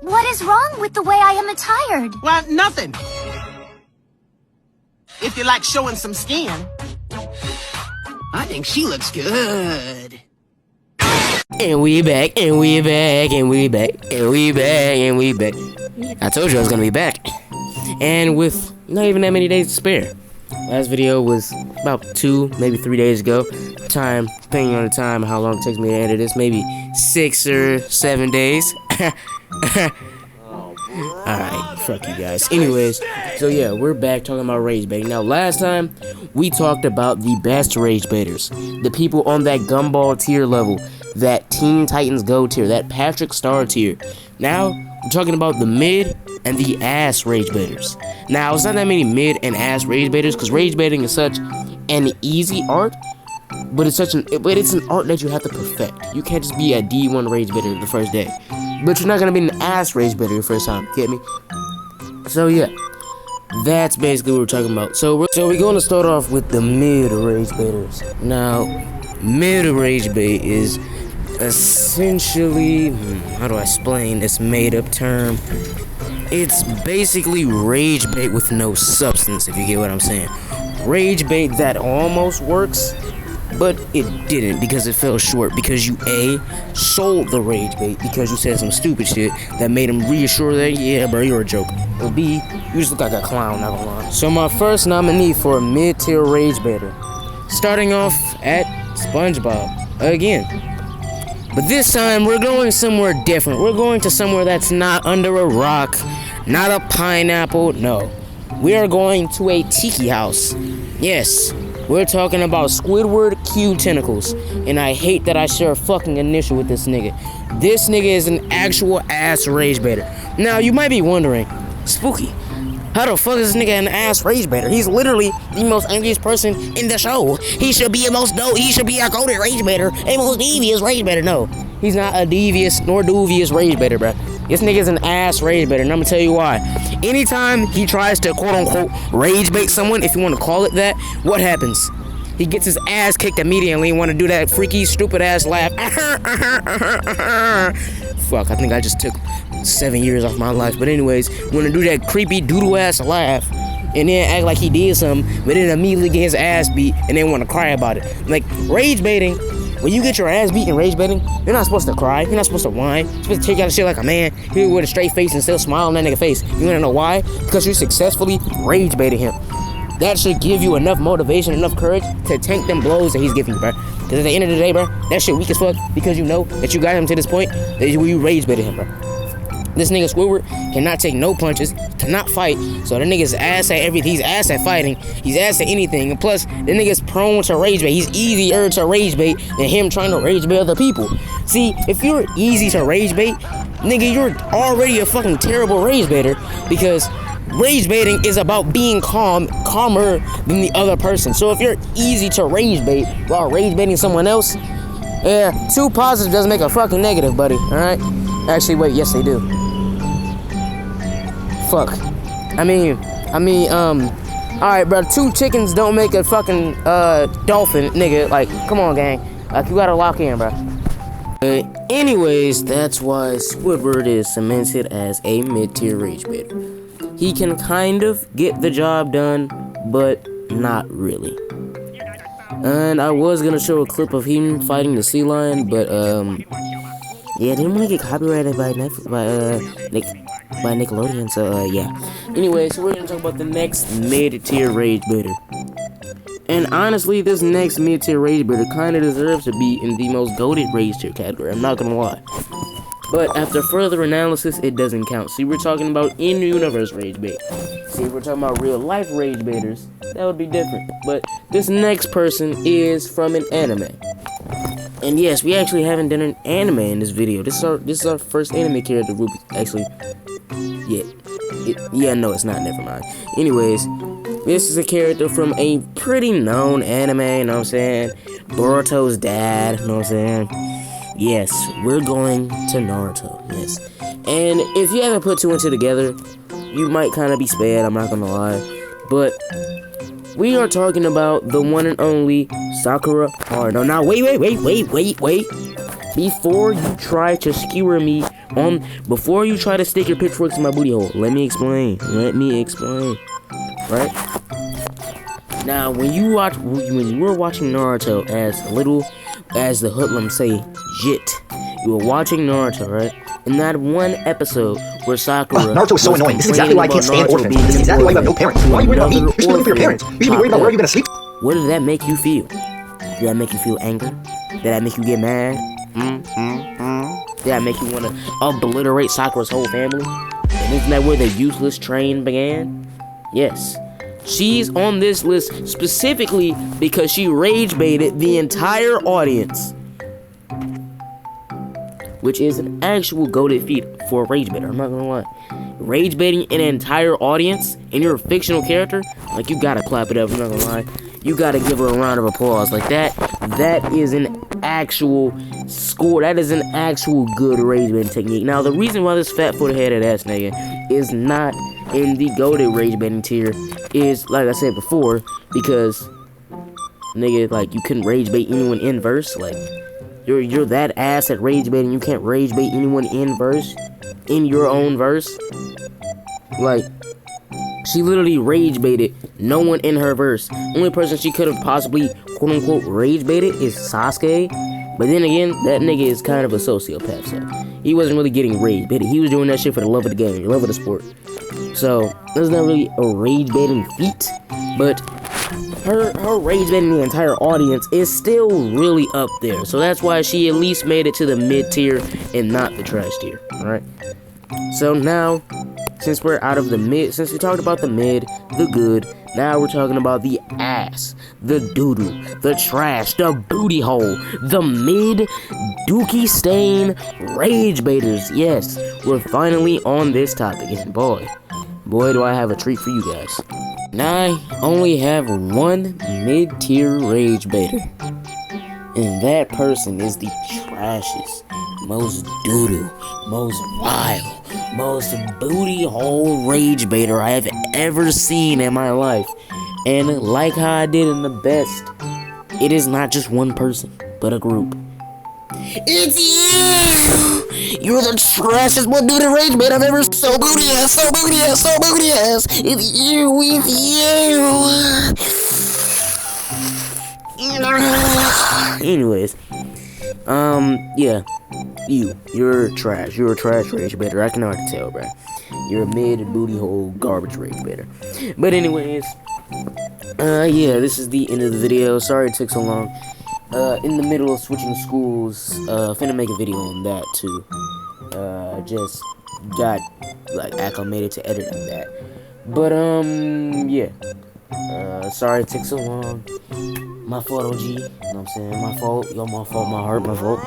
What is wrong with the way I am attired? Well, nothing. If you like showing some skin. I think she looks good. And we back, and we back, and we back, and we back, and we back. I told you I was gonna be back. And with not even that many days to spare. Last video was about 2, maybe 3 days ago. Time, depending on the time, how long it takes me to edit this, maybe 6 or 7 days. Alright, fuck you guys. Anyways, so yeah, we're back talking about rage baiting. Now, last time, we talked about the best rage baiters. The people on that gumball tier level, that Teen Titans Go tier, that Patrick Star tier. Now, we're talking about the mid and the ass rage baiters. Now, it's not that many mid and ass rage baiters, because rage baiting is such an easy art, but it's an art that you have to perfect. You can't just be a D1 rage baiter the first day. But you're not gonna be an ass rage baiter the first time, get me? So yeah, that's basically what we're talking about. So we're gonna start off with the mid rage baiters. Now, mid rage bait is essentially, how do I explain this made up term? It's basically rage bait with no substance, if you get what I'm saying. Rage bait that almost works, but it didn't because it fell short because you A, sold the rage bait because you said some stupid shit that made him reassure that, yeah, bro, you're a joke. Or B, you just look like a clown, not gonna lie. So my first nominee for a mid-tier rage baiter, starting off at SpongeBob, again. But this time, we're going somewhere different. We're going to somewhere that's not under a rock, not a pineapple, no. We are going to a tiki house. Yes. We're talking about Squidward Q Tentacles, and I hate that I share a fucking initial with this nigga. This nigga is an actual ass rage baiter. Now, you might be wondering, Spooky, how the fuck is this nigga an ass rage baiter? He's literally the most angriest person in the show. He should be he should be a goated rage baiter, a most devious rage baiter. No, he's not a devious nor dubious rage baiter, bruh. This nigga's an ass rage baiter, and I'm gonna tell you why. Anytime he tries to quote-unquote rage bait someone, if you want to call it that, what happens? He gets his ass kicked immediately and want to do that freaky, stupid-ass laugh. Fuck, I think I just took 7 years off my life. But anyways, want to do that creepy doodle-ass laugh and then act like he did something, but then immediately get his ass beat and then want to cry about it. Like, rage baiting, when you get your ass beat in rage baiting, you're not supposed to cry. You're not supposed to whine. You're supposed to take out the shit like a man. Here with a straight face and still smile on that nigga face. You wanna know why? Because you successfully rage baited him. That should give you enough motivation, enough courage to tank them blows that he's giving you, bro. Because at the end of the day, bro, that shit weak as fuck because you know that you got him to this point that you rage baited him, bro. This nigga Squidward cannot take no punches, cannot fight, so the nigga's ass at everything. He's ass at fighting, he's ass at anything, and plus, the nigga's prone to rage bait. He's easier to rage bait than him trying to rage bait other people. See, if you're easy to rage bait, nigga, you're already a fucking terrible rage baiter, because rage baiting is about being calmer than the other person. So if you're easy to rage bait while rage baiting someone else, yeah, 2 positives doesn't make a fucking negative, buddy, alright? Actually, wait, yes they do. Fuck. I mean, alright, bro, 2 chickens don't make a fucking, dolphin, nigga. Like, come on, gang. Like, you gotta lock in, bro. Anyways, that's why Squidward is cemented as a mid-tier rage baiter. He can kind of get the job done, but not really. And I was gonna show a clip of him fighting the sea lion, but, yeah, I didn't want to get copyrighted by Nickelodeon, so, yeah. Anyway, so we're gonna talk about the next mid-tier rage baiter. And honestly, this next mid-tier rage baiter kinda deserves to be in the most goated rage tier category, I'm not gonna lie. But after further analysis, it doesn't count. See, we're talking about in-universe rage bait. See, if we're talking about real-life rage baiters, that would be different. But this next person is from an anime. And yes, we actually haven't done an anime in this video. This is our first anime character group. Actually, yeah, no, it's not. Never mind. Anyways, this is a character from a pretty known anime. You know what I'm saying? Boruto's dad. You know what I'm saying? Yes, we're going to Naruto. Yes, and if you haven't put 2 and 2 together, you might kind of be spared. I'm not gonna lie, but we are talking about the one and only Sakura Haruno. Now, wait. Before you try to skewer me before you try to stick your pitchforks in my booty hole, let me explain. Right? Now, when you were watching Naruto as the hoodlums say, jit, you were watching Naruto, right? In that one episode where Sakura Naruto is so annoying. This is exactly why I can't stand orphans. This is exactly why you have no parents. Why are you worried about me? You should be looking for your parents. You should be worried about where you're gonna sleep. What did that make you feel? Did that make you feel angry? Did that make you get mad? Did that make you want to obliterate Sakura's whole family? And isn't that where the useless train began? Yes. She's on this list specifically because she rage baited the entire audience. Which is an actual goated feat for a rage baiter, I'm not gonna lie. Rage baiting an entire audience and you're a fictional character, like, you gotta clap it up, I'm not gonna lie. You gotta give her a round of applause. Like, that is an actual score. That is an actual good rage baiting technique. Now, the reason why this fat foot headed ass nigga is not in the goated rage baiting tier is, like I said before, because nigga, like, you couldn't rage bait anyone in verse. Like, you're that ass at rage baiting, you can't rage bait anyone in verse, in your own verse. Like, she literally rage baited no one in her verse. Only person she could have possibly quote unquote rage baited is Sasuke. But then again, that nigga is kind of a sociopath, so he wasn't really getting rage baited. He was doing that shit for the love of the game, the love of the sport. So that's not really a rage baiting feat, but her rage baiting the entire audience is still really up there. So that's why she at least made it to the mid tier and not the trash tier. Alright? So now, since we're out of the mid, since we talked about the mid, the good, now we're talking about the ass, the doo-doo, the trash, the booty hole, the mid dookie stain rage baiters. Yes, we're finally on this topic, and boy do I have a treat for you guys. Now I only have one mid-tier rage baiter, and that person is the trashiest, most doo-doo, most vile, most booty hole rage baiter I have ever seen in my life. And like how I did in the best, it is not just one person, but a group. It's you! You're the trashiest one dude rage bait I've ever so booty ass, so booty ass, so booty ass. It's you, it's you. Anyways, yeah. You're trash. You're a trash rage baiter. I can already tell, bro. You're a mid booty hole garbage rage baiter. But anyways, yeah, this is the end of the video. Sorry it took so long. In the middle of switching schools, finna make a video on that too. Just got like acclimated to editing that. But yeah. Sorry it took so long. My fault, OG. You know what I'm saying? My fault. Yo, my fault. My heart. My fault.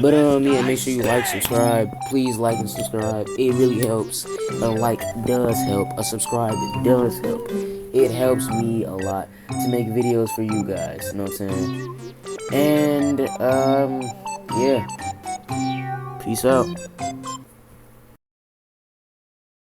But yeah, make sure you like, subscribe. Please like and subscribe. It really helps. A like does help. A subscribe does help. It helps me a lot to make videos for you guys. You know what I'm saying? And yeah. Peace out.